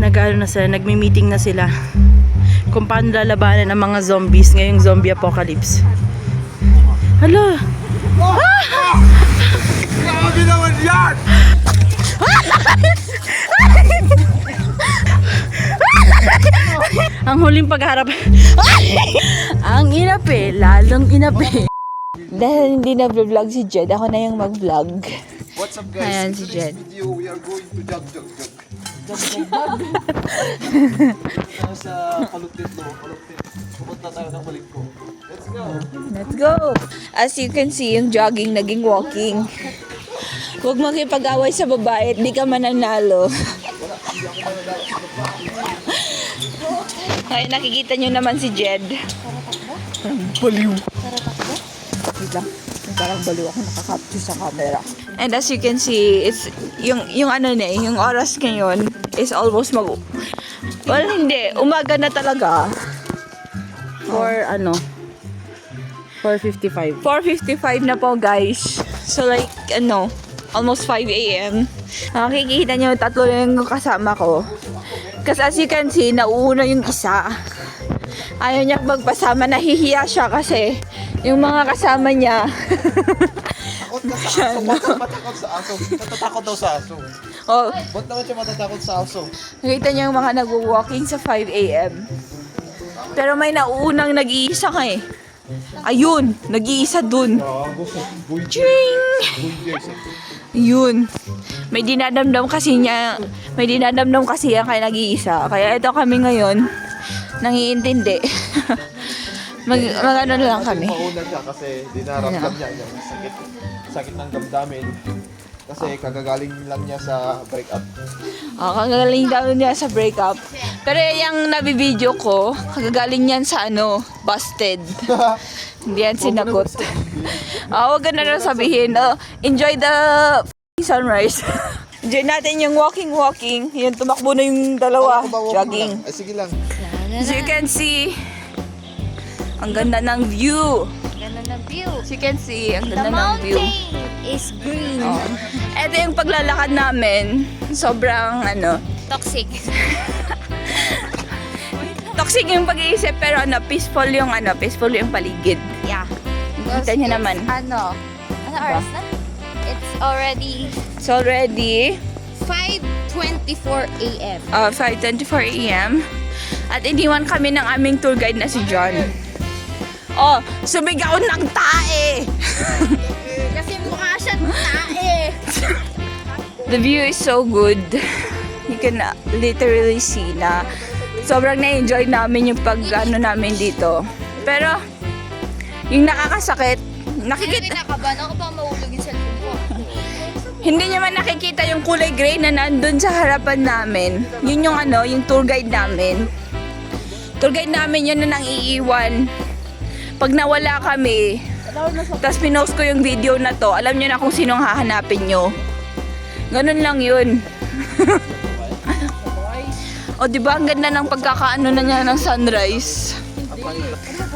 nag-ano na sila, nagmi-meeting na sila kung paano lalabanan ang mga zombies ngayong zombie apocalypse. Hala! Grabe naman yan! Ang huling pagharap. Ang inapi, lalong inapi. Dahil hindi na vlog si Jed, ako na yung mag-vlog. What's up guys? Ayan In si today's Jed. video, we are going to jog. Tayo sa Kalutitlo. Pupunta tayo ng Malikko. Let's go! Let's go! As you can see, yung jogging naging walking. Huwag makipag-away sa babae at di ka mananalo. Ay, nakikita nyo naman si Jed. Baliw. Wait lang. Parang baliw ako nakakapture sa camera. And as you can see, it's yung ano na yung oras ngayon is almost well, hindi. Umaga na talaga. For ano? 4:55. 4:55 na po, guys. So like, almost 5 a.m. Nakikita nyo, tatlo lang yung kasama ko. Kasi as you can see, nauuna yung isa. Ayaw niya magpasama, nahihiya siya kasi yung mga kasama niya. Takot ka sa aso. Bakit matakot sa aso? Natatakot daw sa aso. Oh, Ba't naman siya matatakot sa aso? nakita niyo yung mga nag-walking sa 5 a.m. Pero may nauunang nag-iisa ka eh. Ayun, nag-iisa dun. Ching! Yun. May dinadamdam kasi yan kaya nag-iisa. Kaya ito kami ngayon, nangiintindi. Mag-ano na lang kami. Mauna siya kasi dinaramdam niya yung sakit ng damdamin. Kasi kagagaling lang niya sa breakup. Kagagaling daw niya sa breakup. Pero yung nabibideo ko, kagagaling yan sa busted. Hindi yan sinagot. Huwag ka na lang sabihin. Enjoy the sunrise. Enjoy natin yung walking. Yung tumakbo na yung dalawa. Jogging. Ay, sige lang. As you can see, ang ganda ng view. Ganda ng view. As you can see, ang The ganda ng view. mountain is green. Ito yung paglalakad namin. Sobrang Toxic. toxic yung pag-iisip pero peaceful yung paligid. Yeah. Kita niyo naman. Ano oras na? It's already It's already 5:24 a.m. 5:24 a.m. At iniwan kami ng aming tour guide na si John. Oh, sumigaw ng tae! Kasi mukha siyang tae. The view is so good. You can literally see na sobrang na-enjoy namin yung namin dito. Pero, yung nakakasakit, Hindi nakaban ako pa mahulog yung cellphone ko. hindi niya man nakikita yung kulay gray na nandun sa harapan namin. Yun yung yung tour guide namin. Tour guide namin yun na nang iiwan. Pag nawala kami, tapos pinost ko yung video na to, alam niyo na kung sinong hahanapin nyo. Ganun lang yun. O diba ang ganda ng pagkakaano na niya ng sunrise.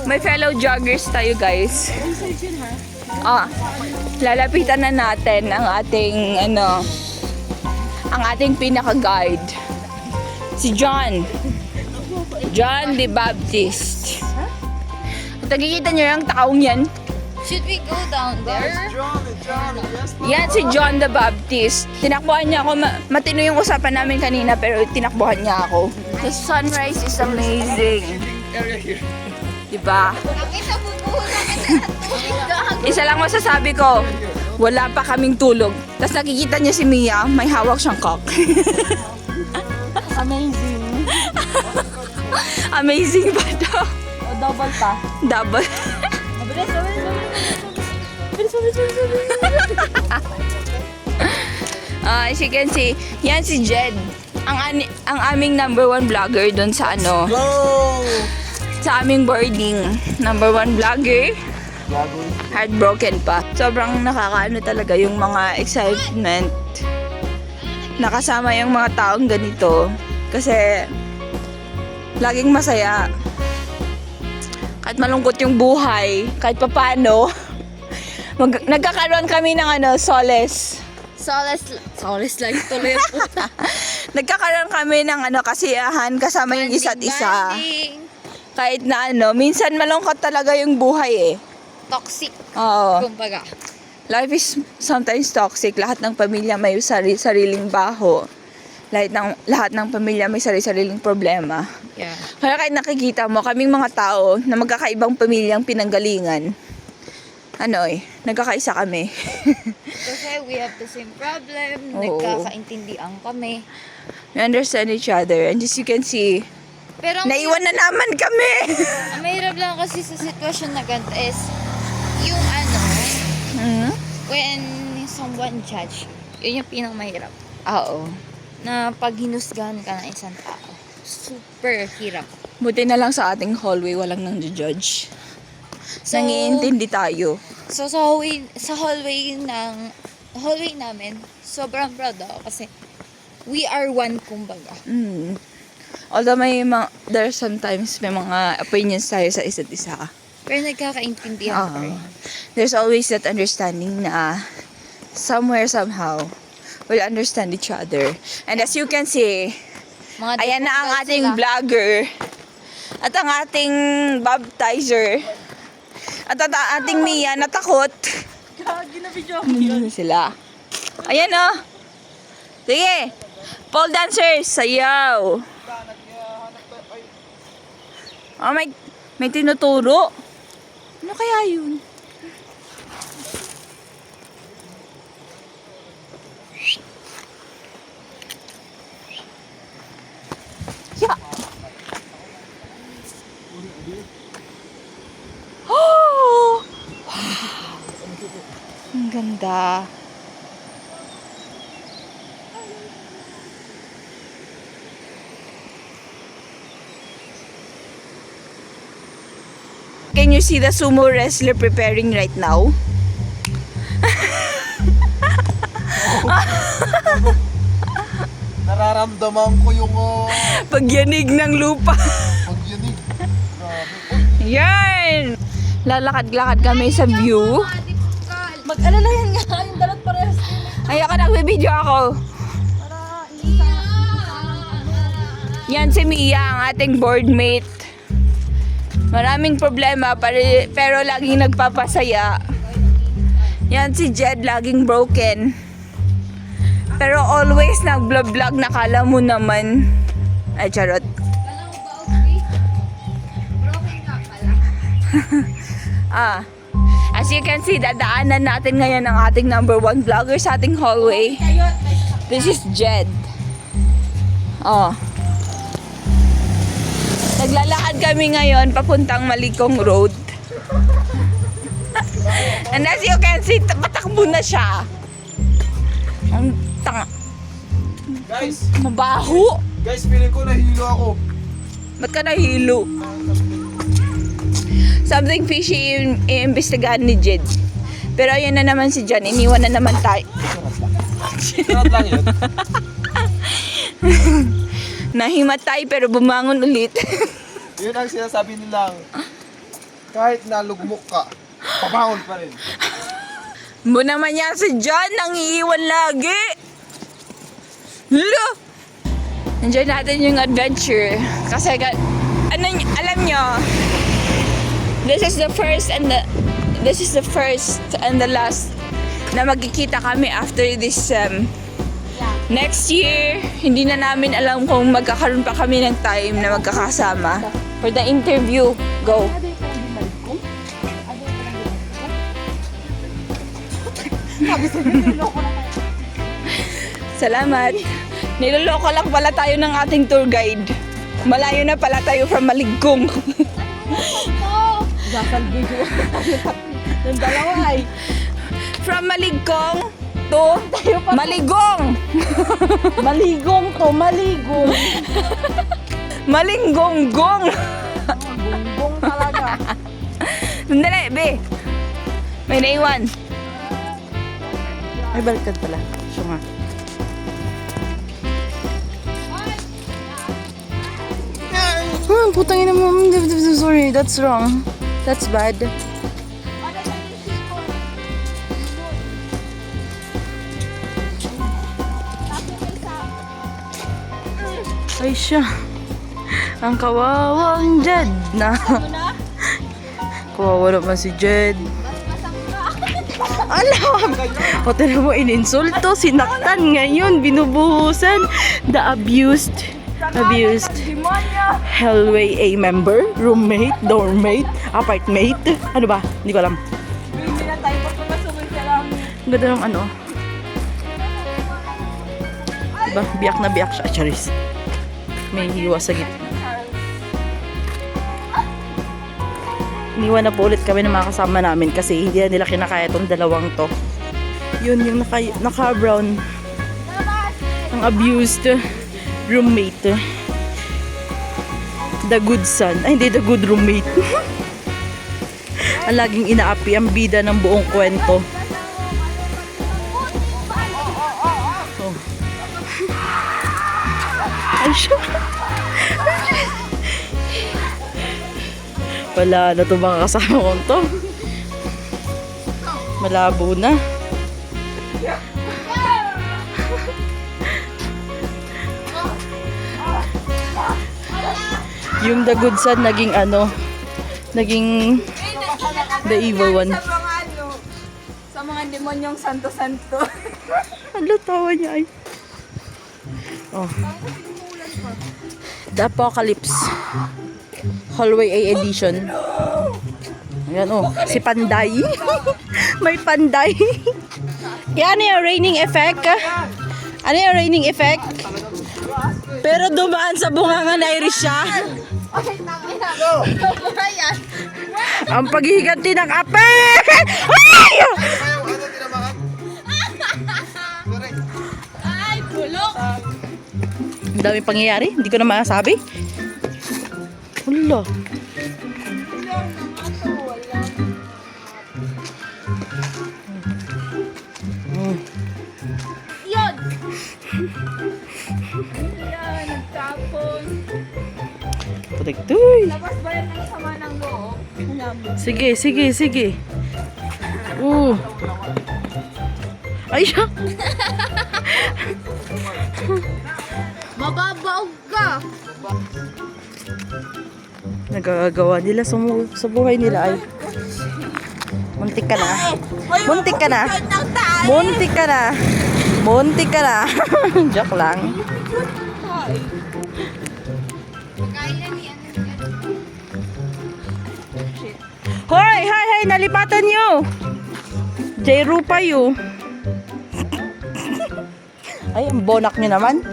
May fellow joggers tayo, guys. Lalapitan na natin ang ating pinaka-guide. Si John the Baptist. At nakikita niyo yung taong yan. Should we go down there? Yan si John the Baptist. Tinakbuhan niya ako. Matino yung usapan namin kanina pero tinakbuhan niya ako. The sunrise is amazing. Diba? Nakita mo po namin. Isa lang masasabi ko, wala pa kaming tulog. Tapos nakikita niya si Mia, may hawak siyang cock. Amazing. Amazing ba daw? Double pa. Double. As you can see, yan si Jed. Ang aming number 1 vlogger doon sa Go! sa aming boarding. Number 1 vlogger. Heartbroken pa. Sobrang nakakaano talaga yung mga excitement. Nakasama yung mga taong ganito. Kasi laging masaya. Kahit malungkot yung buhay, kahit papano, nagkakaroon kami ng solace. Solace lang tuloy ang puta. Nagkakaroon kami ng kasiyahan kasama yung isa't isa. Banding. Kahit na minsan malungkot talaga yung buhay eh. Toxic. Oo. Kumbaga. Life is sometimes toxic. Lahat ng pamilya may sariling baho. Lahat ng pamilya may sariling problema. Yeah. Kaya kahit nakikita mo, kaming mga tao na magkakaibang pamilyang pinanggalingan, nagkakaisa kami. Kasi we have the same problem. Oo. Nagkakaintindihan kami. We understand each other. And as you can see, Pero naiwan na naman kami! ang mahirap lang kasi sa sitwasyon na ganito is yung Hmm? when someone judge, yun yung pinamahirap. Oo. Na pag hinusgahan ka ng isang tao, super hirap. Buti na lang sa ating hallway, walang nang judge. So, Nangiintindi tayo. So sa hallway namin, sobrang proud ako kasi we are one, kumbaga. Mm. Although there sometimes may mga opinions tayo sa isa't isa. Pero nagkakaintindihan pa rin. There's always that understanding na somewhere, somehow, we'll understand each other. And as you can see, ayan na ang ating vlogger. At ang ating baptizer. At ang ating Mia na takot. Sila. Ayan o. Sige. Pole dancers, sayaw. Oh, may tinuturo. Ano kaya yun? Yeah. Oh! Wow! Ang ganda. Can you see the sumo wrestler preparing right now? Nararamdaman ko yung Pagyanig ng lupa. pagyanig. Grabe. Yan! Lalakad-lakad kami sa view. Mag-alala yan nga, yung dalat parehas. Ayoko, nagbibideo ako. Yan si Mia, ang ating boardmate. Maraming problema pero laging nagpapasaya. Yan si Jed, laging broken. Pero always nag-vlog na, kala mo naman. Ay, charot. As you can see, dadaanan natin ngayon ang ating number 1 vlogger sa ating hallway. This is Jed. Naglalakad kami ngayon papuntang Maligong Road. And as you can see, patakbo na siya. Ang tanga. Guys, Mabaho. feeling ko nahilo ako. Ba't ka nahilo? Something fishy yung iimbestigahan ni Jed. Pero ayan na naman si John, iniwan na naman tayo. Sarap lang yun. Nahimatay pero bumangon ulit. Yun ang sinasabi nilang kahit nalugmok ka, pabangon pa rin. Mo naman yan si John, nangiiwan lagi. Lo! Enjoy natin yung adventure. Kasi, alam nyo, this is the first and the last na magkikita kami after this next year. Hindi na namin alam kung magkakaroon pa kami ng time na magkakasama for the interview. Go. Salamat. Niloloko lang pala tayo ng ating tour guide. Malayo na pala tayo from Maligong. Yung dalawa ay From Maligong to Maligong. maligong to, maligong. Malinggong-gong. Gonggong talaga. Sandali, be. May naiwan. Ay, baliktad pala. Siya nga. Putang ina mo. Sorry, that's wrong. That's bad. Ay siya. Ang kawawang Jed na. Kawawa naman si Jed. Alam! O tira mo, ininsulto, sinaktan ngayon, binubuhusan. The abused Hellway A member, roommate, dormmate, apartmate. Ano ba? Hindi ko alam. Hindi na tayo pagpapasukin ka lang. Ang ganda ng ano. Diba? Biyak na biyak siya. Charis. May hiwa sa gitna. Iniwan na po ulit kami ng mga kasama namin kasi hindi na nila kinakaya itong dalawang to. Yun yung naka-brown. Ang abused roommate. The good son. Ay, hindi, the good roommate. Ang laging inaapi ang bida ng buong kwento. Oh. Ay, siya. Wala na itong mga kasama kong to. Malabo na. Yung the good son naging ano, naging the evil one. Sa mga sa mga demonyong santo-santo. Ano tawa niya ay. Oh. The Apocalypse. Hallway A edition. Ayan oh, si Panday. May Panday. Yan yung raining effect. Ano yung raining effect? Pero dumaan sa bunganga na Irish siya. Ang paghihiganti ng ape! Ay! Ay, bulok! Ang dami pangyayari, hindi ko na masabi. Wala. Yun! Yan, nagtapon. Putik-tuy. Tapos ba yan ang sama ng loob? Sige, sige, sige. Ay, siya. Mababaw ka! Nagagawa nila sa buhay nila ay. Muntik ka na. Muntik ka na. Muntik ka na. Muntik ka na. Joke lang. Hoy! Hay! Hay! Nalipatan nyo! J. Rupayo. Ay, ang bonak nyo naman.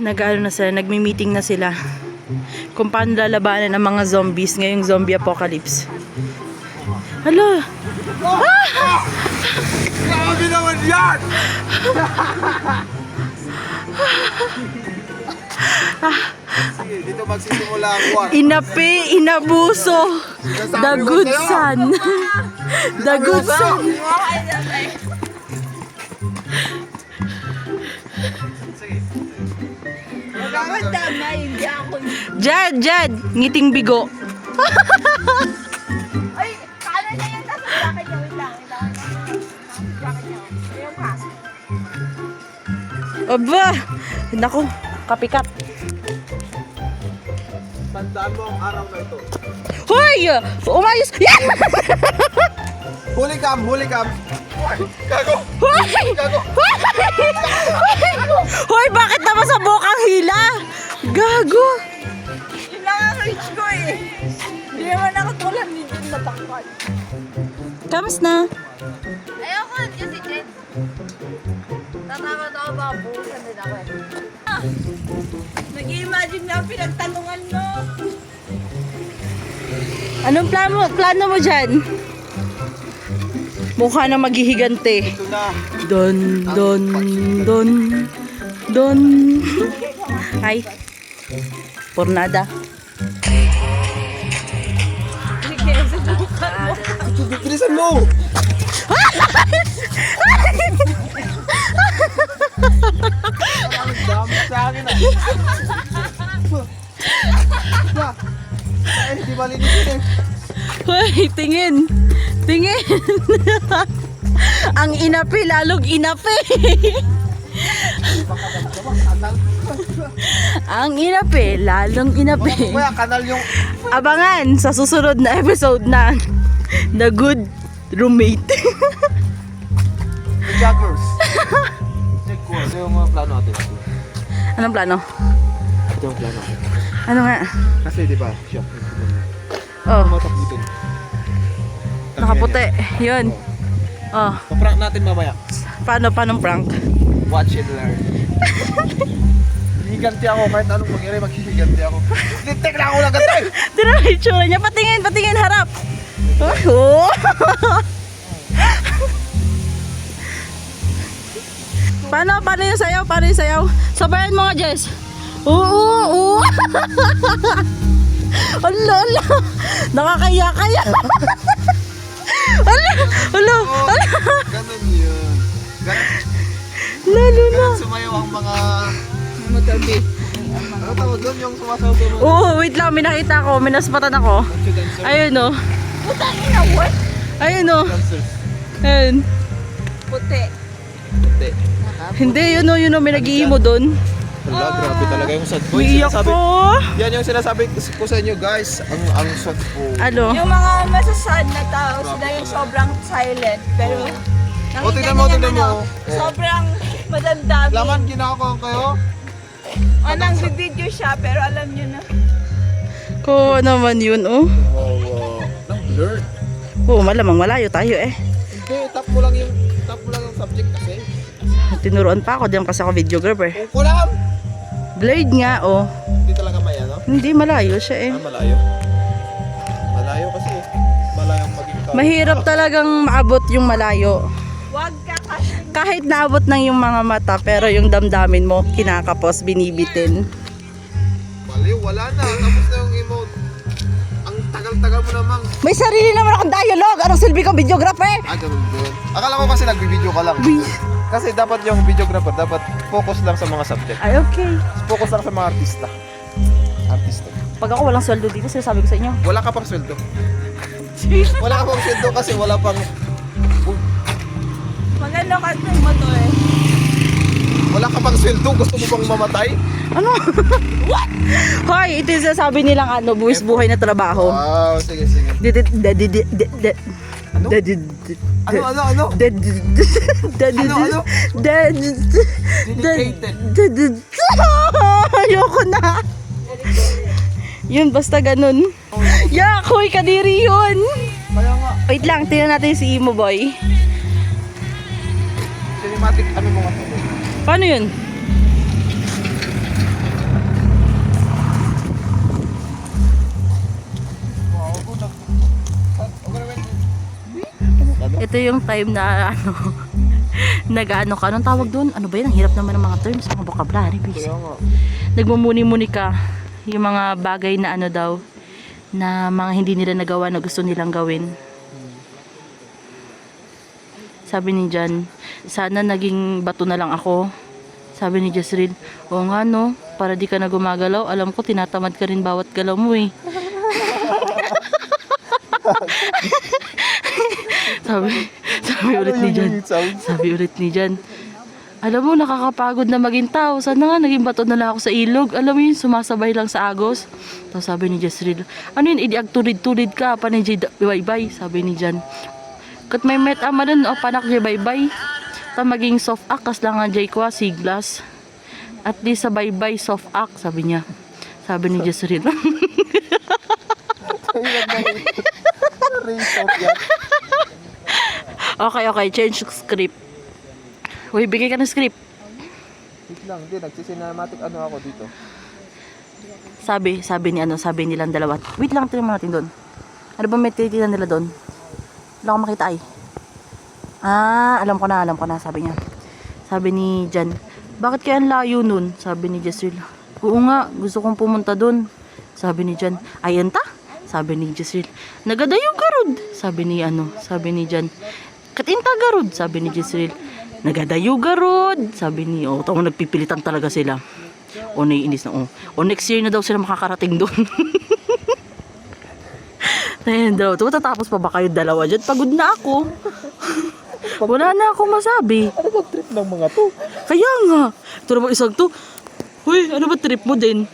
Nag-ano na sila, nagmi-meeting na sila kung paano lalabanan ang mga zombies ngayong zombie apocalypse. Hala! Grabe naman yan! Sige, dito magsisimula ang war. Inapi, inabuso. The good son. The good son. Tama, hindi ako. Jad, Jad, ngiting bigo. Ay, kanan niya yung nasa jacket niya. Wait lang. Jacket niya. Ayun ka. Aba! Naku, kapikat. Tandaan mo ang araw na ito. Hoy! Umayos! Yan! Huli cam, huli cam. Gago! Hoy! Gago! Hoy, bakit naman sa bukang hila? Gago! Yun lang ang reach ko eh. Hindi naman ako tulad ni Jim matakpan. Kamas na. Ayoko, kasi Jen. Tatakot ako baka buhusan din ako eh. Nag-i-imagine nga pinagtanungan mo. Anong plano mo dyan? Mukha na maghihigante. Ito na. Don, don, don, don. Ay, pornada. Sige, subukan mo. Bilisan mo! Ang dami sa akin ah. Ay, di malinis eh. Hoy, tingin. Tingin. Ang inapi, lalong inapi. Ang inapi, lalong inapi. Kuya, kanal yung... Abangan sa susunod na episode na The Good Roommate. The Joggers. Check ko. Ito yung mga plano natin. Anong plano? Ito yung plano natin. Ano nga? Kasi di ba, siya. Oh, Mataputin. nakaputi. Yun. Oh, Paprank natin mamaya. paano prank? Watch and learn. Higanti ako kahit anong mangyari, maghihiganti ako. Titik na ako ng gantay! Tira na itsura niya. Patingin, harap. Oh. Paano yung sayaw? Paano yung sayaw? Sabayan mo nga, Jess. Oo. Ala. Nakakaya-kaya. Ala. Ganun yun. Lalo na. Ganun sumayaw ang mga... Motorbi. Ano tawag doon yung sumasayaw sa mga... Oo, wait lang. May nakita ko. May naspatan ako. Dancer. Ayun o. Putang ina, what? Ayun o. Dancers. Ayun. Puti. Hindi. Hindi, yun o. May nag-iimo doon. Wala, grabe talaga yung sad boy. Iiyak Sinasabi- po. Yan yung sinasabi ko sa inyo guys. Ang sad po. Ano? Yung mga masasad na tao, sila yung sobrang silent. Pero, nakita tignan mo, niyo tignan naman, mo. oh, sobrang madamdami. Laman, ginagawa kayo? Anang video siya, pero alam niyo na. Ko naman yun, oh. Wow. Nang blurred. Oo, malamang malayo tayo eh. Hindi, tap mo lang yung subject kasi. Tinuruan pa ako, diyan kasi ako videographer. Kung ko lang. Blade nga, oh. Hindi talaga may ano. Hindi, malayo siya eh. Malayo. Malayo kasi. Malayang maging tao. Mahirap talagang maabot yung malayo. Huwag ka kasi. Kahit naabot ng yung mga mata, pero yung damdamin mo, kinakapos, binibitin. Baliw, wala na. Tapos na yung emote. Ang tagal-tagal mo namang. May sarili naman akong dialogue! Anong silbi kong videographer? Ganun din. Akala ko kasi nagbibideo ka lang. Kasi dapat yung videographer, dapat focus lang sa mga subject. Ay, okay. Focus lang sa mga artista. Artista. Pag ako walang sweldo dito, sinasabi ko sa inyo. Wala ka pang sweldo. Wala ka pang sweldo kasi wala pang... Maganda ka ng motor eh. Wala ka pang sweldo. Gusto mo bang mamatay? Ano? What? Hoy, ito yung sinasabi nilang ano, buwis buhay na trabaho. Wow, sige, sige. Ano? Ano? Dedicated. Ayoko na. Yun, basta ganun. Yak, hoy, kadiri yun. Kaya nga, Wait lang, tingnan natin si Imo Boy. cinematic ano mo nga. Paano yun? Ito yung time na ano, nag-ano ka. Anong tawag doon? Ano ba yun? Ang hirap naman ng mga terms, mga vocabulary. Kaya nga. Nagmumuni-muni ka. Yung mga bagay na ano daw, na mga hindi nila nagawa na gusto nilang gawin. Sabi ni Jan, sana naging bato na lang ako. Sabi ni Jezreel, oo nga no, para di ka na gumagalaw. Alam ko, tinatamad ka rin bawat galaw mo eh. sabi ulit ni Jan. Sabi ulit ni Jan, alam mo, nakakapagod na maging tao. Sana nga, naging bato na lang ako sa ilog. Alam mo yun, sumasabay lang sa agos. Tapos sabi ni Jezreel, ano yun, idi agtulid-tulid ka, panay bye-bye. Sabi ni Jan, kat may met ama dun, o panak jay bye-bye. Ta maging soft act, kas lang nga jay ko, siglas. At least sa bye-bye, soft act, sabi niya. Sabi ni Jezreel. Okay, change script. Uy, bigay ka ng script. Wait lang, hindi, nagsisinematic ano ako dito. Sabi nilang dalawa. Wait lang, tingnan natin doon. Ano ba may titinan nila doon? Wala akong makita ay. Alam ko na, sabi niya. Sabi ni Jan, bakit kaya ang layo nun? Sabi ni Jezreel, oo nga, gusto kong pumunta doon. Sabi ni Jan, ayan ta? Sabi ni Jezreel, nagadayog garod. Sabi ni Jan, katinta garod. Sabi ni Jezreel, nagadayog garod. Sabi ni, tawang nagpipilitan talaga sila. Naiinis na, next year na daw sila makakarating doon. Ayun daw, matatapos pa ba kayo dalawa dyan? Pagod na ako. Wala na akong masabi. Ano ba trip ng mga to? Kaya nga. Ito naman isang to. Uy, ano ba trip mo din?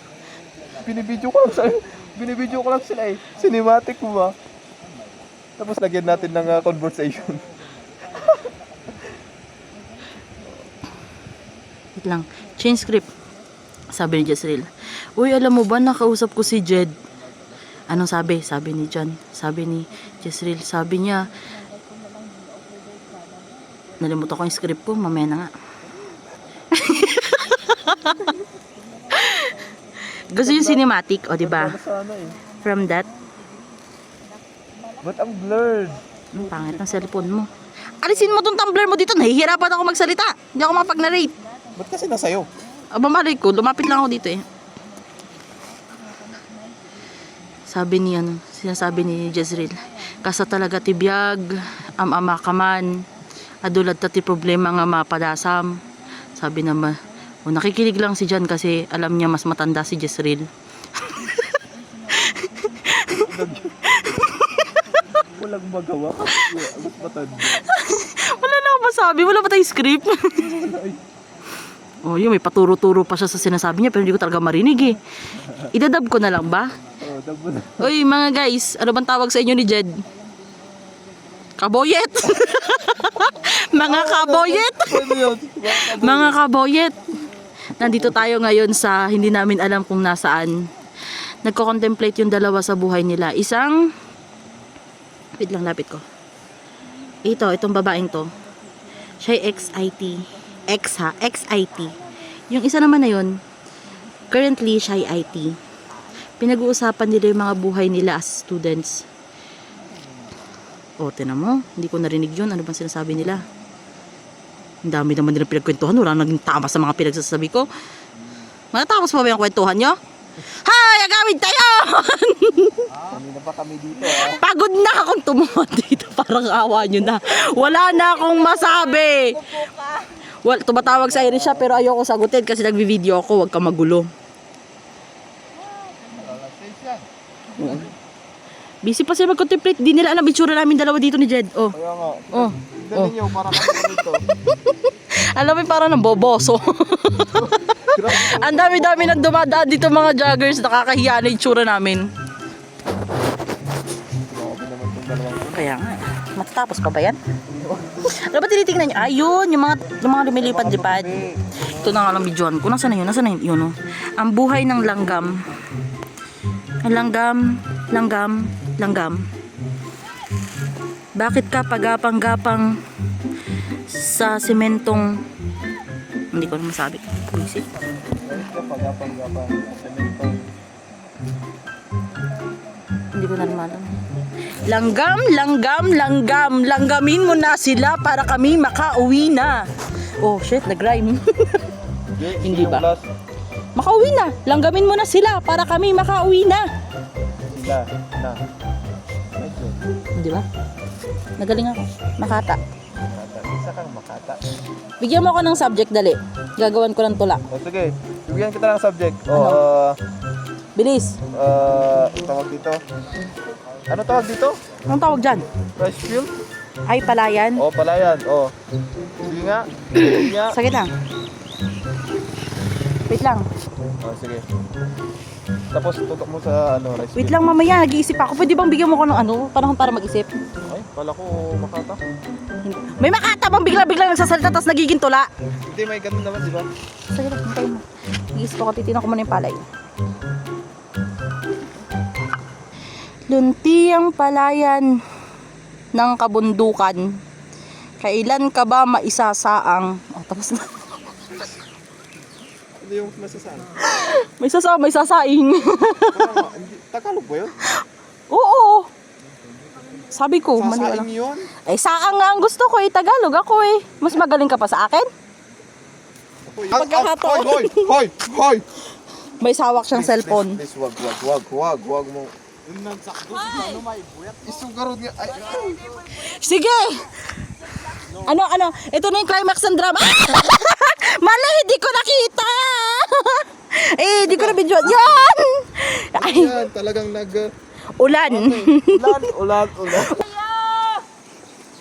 Binibidyo ko lang sila eh. Cinematic mo ba? Tapos lagyan natin ng conversation. Wait lang. Change script. Sabi ni Jezreel. Uy, alam mo ba, nakausap ko si Jed. Anong sabi? Sabi ni John. Sabi ni Jezreel. Sabi niya, nalimutan ko yung script ko. Mamaya na nga. Gusto yung cinematic, o diba? Sana eh. From that. Ba't ang blurred? Ang pangit ng cellphone mo. Alisin mo tong tumbler mo dito. Nahihirapan ako magsalita. Hindi ako mapag-narrate. Ba't kasi nasa'yo? Aba, malay ko. Lumapit lang ako dito eh. Sabi ni sinasabi ni Jezreel, kasa talaga tibiyag, ama ka man, adulad tati problema nga mapadasam. Sabi naman, nakikinig lang si Jan kasi alam niya mas matanda si Jezreel. Walang magawa. Mas matanda. Wala na akong masabi, wala pa tayong script. Oh, yun, may paturo-turo pa siya sa sinasabi niya pero hindi ko talaga marinig eh. Idadab ko na lang ba? Oh, dabo na. Uy, mga guys, ano bang tawag sa inyo ni Jed? Kaboyet! Mga kaboyet! Ano yun? Mga kaboyet! Nandito tayo ngayon sa hindi namin alam kung nasaan. Nagko-contemplate yung dalawa sa buhay nila. Isang... Wait lang, lapit ko. Itong babaeng to. Siya ay ex-IT. Ex-IT. Yung isa naman na yun, currently siya ay IT. Pinag-uusapan nila yung mga buhay nila as students. O, tinan mo. Hindi ko narinig yun. Ano bang sinasabi nila? Ang dami naman nila pinagkwentuhan. Wala naging tama sa mga pinagsasabi ko. Matatapos pa ba yung kwentuhan nyo? Hay! Agawin tayo! Kanina pa kami dito Pagod na akong tumuha dito. Parang awa nyo na. Wala na akong masabi. Well, tumatawag sa Iris siya pero ayoko sagutin kasi nagbi-video ako. Huwag ka magulo. Busy pa sila mag-contemplate. Di nila alam itsura namin dalawa dito ni Jed. Oh. Kaya nga. Oh. Dali niyo, para kami dito. Alam mo parang ng boboso. Ang dami-dami nang dumadaan dito mga joggers. Nakakahiya na itsura namin. Kaya nga. Matatapos pa ba yan? Ano ba tinitingnan niyo? Ayun, yung mga lumilipad-lipad. Ito na nga lang videoan ko. Nasaan na yun? Nasaan na yun? Yun, oh. Ang buhay ng langgam. Langgam. Bakit ka pagapang-gapang sa sementong... Hindi ko na masabi. Isip. Hindi ko na malam. Langgam. Langgamin mo na sila para kami makauwi na. Oh shit, nag-rhyme. Hindi ba? Makauwi na. Langgamin mo na sila para kami makauwi na. Sila, na. Hindi ba? Nagaling ako. Makata. Isa kang makata. Bigyan mo ako ng subject, dali. Gagawan ko ng tula. O sige, bigyan kita ng subject. Bilis. Tawag dito. Ano tawag dito? Anong tawag dyan? Fresh fuel? Ay, palayan. O, palayan. O. Sige nga. Sige nga. Sakit lang. Wait lang. O, sige. Tapos tutok mo sa rice Wait field. lang, mamaya. Nag-iisip ako. Pwede bang bigyan mo ko ng panahon para mag-isip? Ay, pala ko makata. May makata bang bigla-biglang nagsasalita tapos nagiging tula? Hindi, may ganun naman, di ba? Sige lang, hintayin mo. Nag-iisip ako. Titinan ko muna yung palay. Lunti ang palayan ng kabundukan. Kailan ka ba maisasaang? Oh, tapos na. Ano yung masasaan? May sasaing. Tagalog ba yun? Oo. Sabi ko, mali lang. Sasaing yun? Eh, saang nga ang gusto ko eh. Tagalog ako eh. Mas magaling ka pa sa akin? Pagkakataon. Hoy! May sawak siyang cellphone. Please, wag mo. Yung nagsakdo si Jano, may buyat. Isugarod nga. Ay. Sige! Ano? Ito na yung climax ng drama. Mali, hindi ko nakita! Hindi ko na video. Yan! Ay, Yan, talagang ulan. Ulan.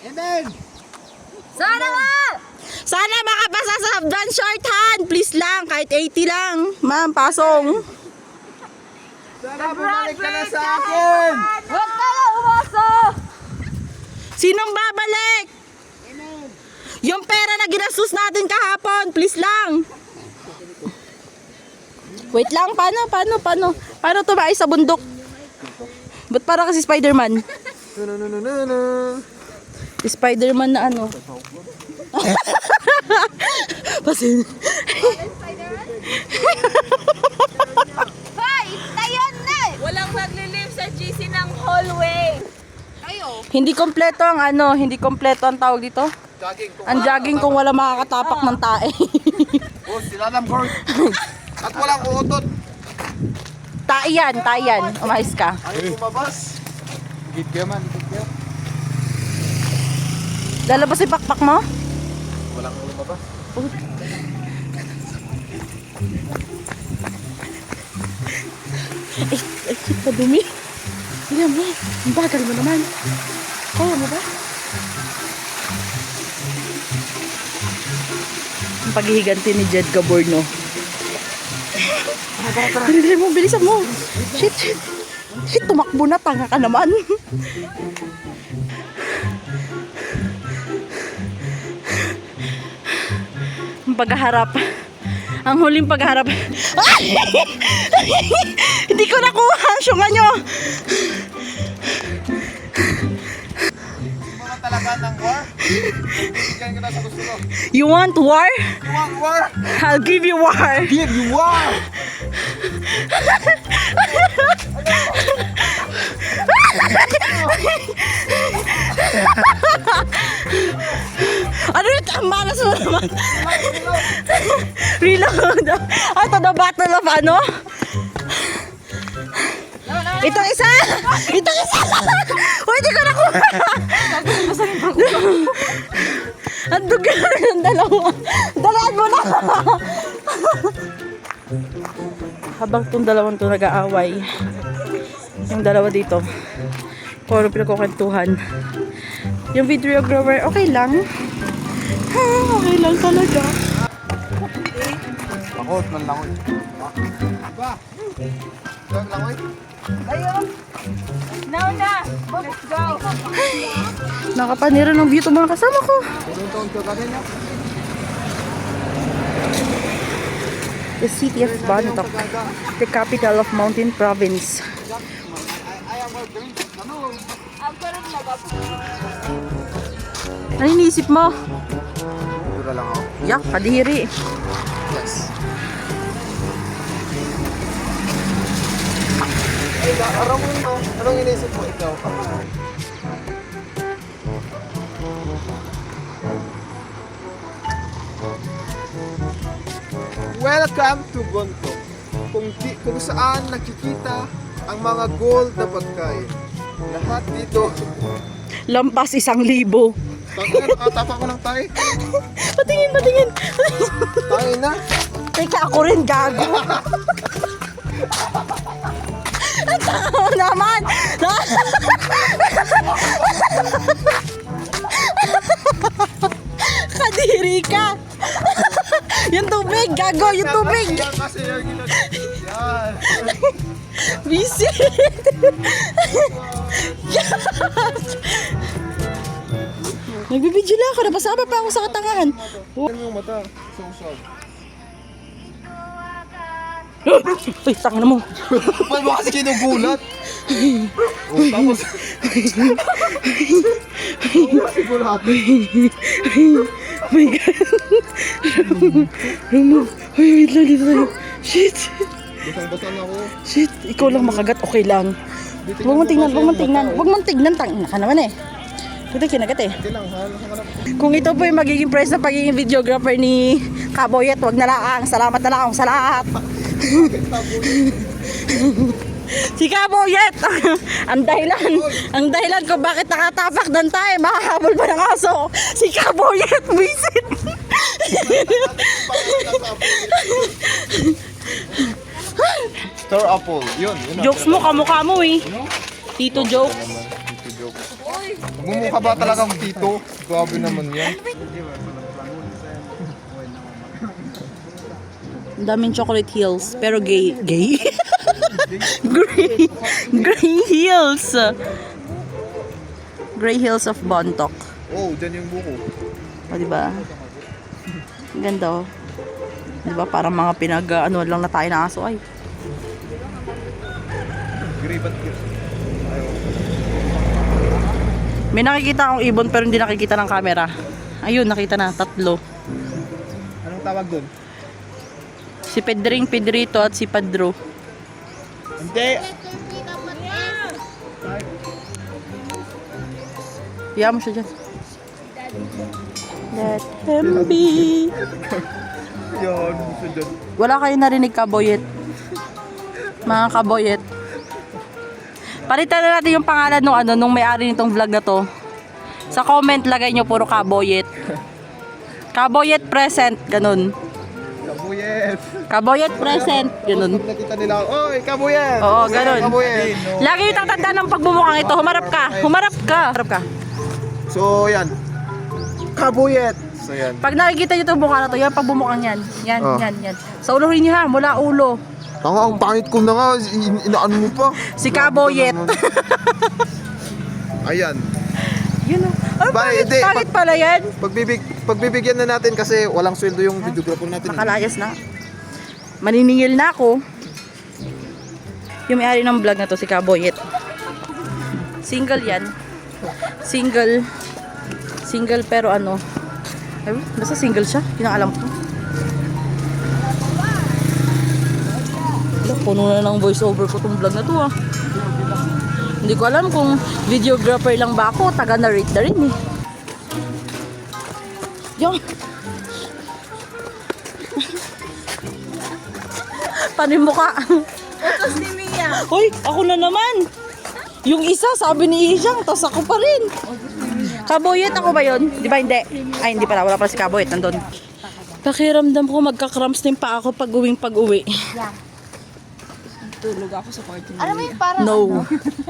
Amen! Sana nga! Sana makapasa sa Habdan shorthand. Please lang, kahit 80 lang. Ma'am, pasong. Sana bumalik ka na sa akin! Huwag kayo umaso! Sinong babalik? Yung pera na ginastos natin kahapon, please lang. Wait lang, paano tumaay sa bundok? Ba't para kasi Spider-Man? Spider-Man na ano? Pasin. Hoy! Tayon na! Walang maglilive sa GC ng hallway. Kayo! Hindi kompleto ang ano, hindi kompleto ang tawag dito. Ang jogging kung wala makakatapak ng tae. Oh, sila ng gold. At walang uutot. Tae yan. Umayos ka. Ayaw lumabas. Git ka man, git ka. Lalabas yung pakpak mo? Walang lumabas. Ay, padumi. Tingnan mo, ang bagal mo naman. Kaya mo ba? Ang paghihiganti ni Jed Gaborno. Dali mo, bilisan mo. Shit. Shit, tumakbo na, tanga ka naman. Ang paghaharap. Ang huling pagharap. Ay! Hindi ko nakuha ang syunga nyo. Mga talaga ng war. Bigyan kita sa gusto ko. You want war? You want war? I'll give you war. Give you war! Ano yun? Ang malas mo naman. Reload. Ito the battle of ano? Itong isa! Itong isa! Uy, hindi ko nakuha! Ang duga ng dalawa. Dalaan mo na! Habang itong dalawang ito nag-aaway, yung dalawa dito, kung ano pinagkukwentuhan. Yung videographer, okay lang. Ha, okay lang talaga. Bakot ng langoy. Ba? Lang langoy? Now na! Let's go! Nakapanira ng view itong mga kasama ko. Ilang taon ka kanina? The city of Bantok, the capital of Mountain Province. Ano iniisip mo? Dura lang ako. Yak, kadiri. Yes. Ay, araw mo na. Anong inisip mo ikaw? Welcome to Gonto. Kung saan nakikita ang mga gold na pagkain. Lahat dito. Lampas 1,000. Tapa ko ng tayo. Patingin. Tayo na. Teka, ako rin gago. Ang tao naman. Kadiri ka. Yung tubig, gago, yung tubig. Yan kasi yung yan. Visit. Nagbibidyo lang ako, napasama pa ako sa katangahan. Yan yung mata. Susog. Ay, tanga na mo. Ba't mo kasi kinugulat? Oh, tapos... Sigulat. Oh my God. Remove. Ay, wait lang, dito tayo. Shit. Basang-basa na ako. Shit, ikaw lang makagat, okay lang. Huwag mong tignan, tangina ka naman eh. Ito kinagat eh. Hindi lang, Kung ito po yung magiging price ng pagiging videographer ni Kaboyet, wag na lang. Salamat na lang sa lahat. Si Kaboyet, ang dahilan kung bakit nakatapak doon tayo, makahabol pa ng aso. Si Kaboyet, visit. Star apple. Yun. Jokes mo, kamukha mo eh. Tito jokes. Tito joke. Mumukha ba talagang tito? Grabe naman yan. Ang daming chocolate hills. Pero gay. Gay? Gray. Gray hills. Gray hills of Bontoc. Oh, dyan yung buko. O, diba? Ang ganda, oh. Diba? Parang mga ano lang na tayo na aso, ay. Gribat. May nakikita akong ibon pero hindi nakikita ng camera. Ayun, nakita na. 3. Anong tawag doon? Si Pedring, Pedrito at si Pedro. Hindi. Hiya mo siya dyan. Let him be. Yan, gusto dyan. Wala kayo narinig, kaboyet. Mga kaboyet. Palitan na natin yung pangalan nung may-ari nitong vlog na to. Sa comment, lagay nyo puro kaboyet. Kaboyet present, ganun. Kabuyet. Kaboyet present, ganun. Pag nakita nila, oy, kabuyet. Oo, ganun. Kabuyet. Lagi yung tatanda ng pagbumukang ito. Humarap ka. Humarap ka. Humarap ka. So, yan. Kabuyet. So, yan. Pag nakikita nyo itong mukha na to, yan pagbumukang yan. Yan, Oh. yan. Sa ulohin nyo ha, mula ulo. Tanga, ang pangit ko na nga. Inaano mo pa. Si Kaboyet. Ayan. Yun o. Ano Ba, bakit, hindi. bakit pala yan? Pagbibigyan na natin kasi walang sweldo yung videographer natin. Nakalayas na. Maniningil na ako. Yung may-ari ng vlog na to, si Kaboyet. Single yan. Single. Single pero ano. Ay, basta single siya. Yun ang alam ko. Wala, puno na ng voice over ko tong vlog na to ah. Hindi ko alam kung videographer lang ba ako, taga-narrate na rin eh. Yung paano yung mukha? Tapos ni Mia. Hoy, ako na naman. Yung isa, sabi ni Isang, tas ako pa rin. Kaboyet ako ba yun? Di ba hindi? Ay, hindi pala. Wala pala si Kaboyet. Nandun. Pakiramdam ko magka-cramps din pa ako pag-uwi. Tulog ako sa kwarto ni Alam mo yung parang No.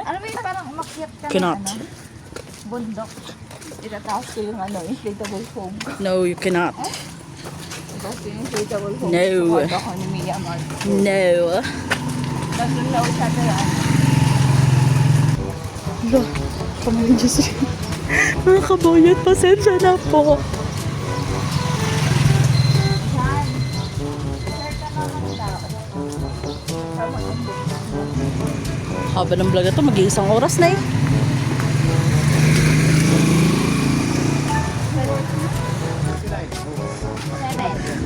Alam mo yung parang umakyat ka ng Cannot. bundok. Itataas ko yung inflatable foam. No, you cannot. Itataas ko yung inflatable foam. No. Sa kwarto ako ni Mia Mark. No. Nandun na ulit sa yan. Lo, kamay Diyos rin. Mga Kaboyet, pasensya na po. Haba ng vlog na to, mag-iisang oras na eh.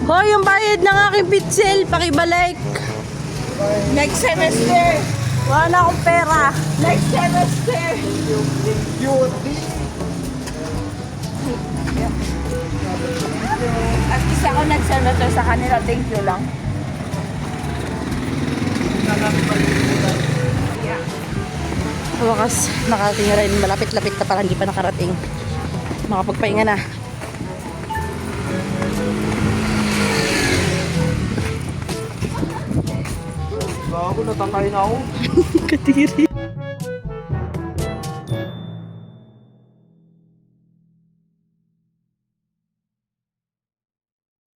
Hoy, yung bayad ng aking pitsel, pakibalik. Next semester! Wala na akong pera. Next semester! At least ako nag-semester sa kanila. Thank you lang. Sa wakas, nakarating na rin. Malapit-lapit na pala, hindi pa nakarating. Makapagpahinga na. Bago, natatay na ako. Katiri.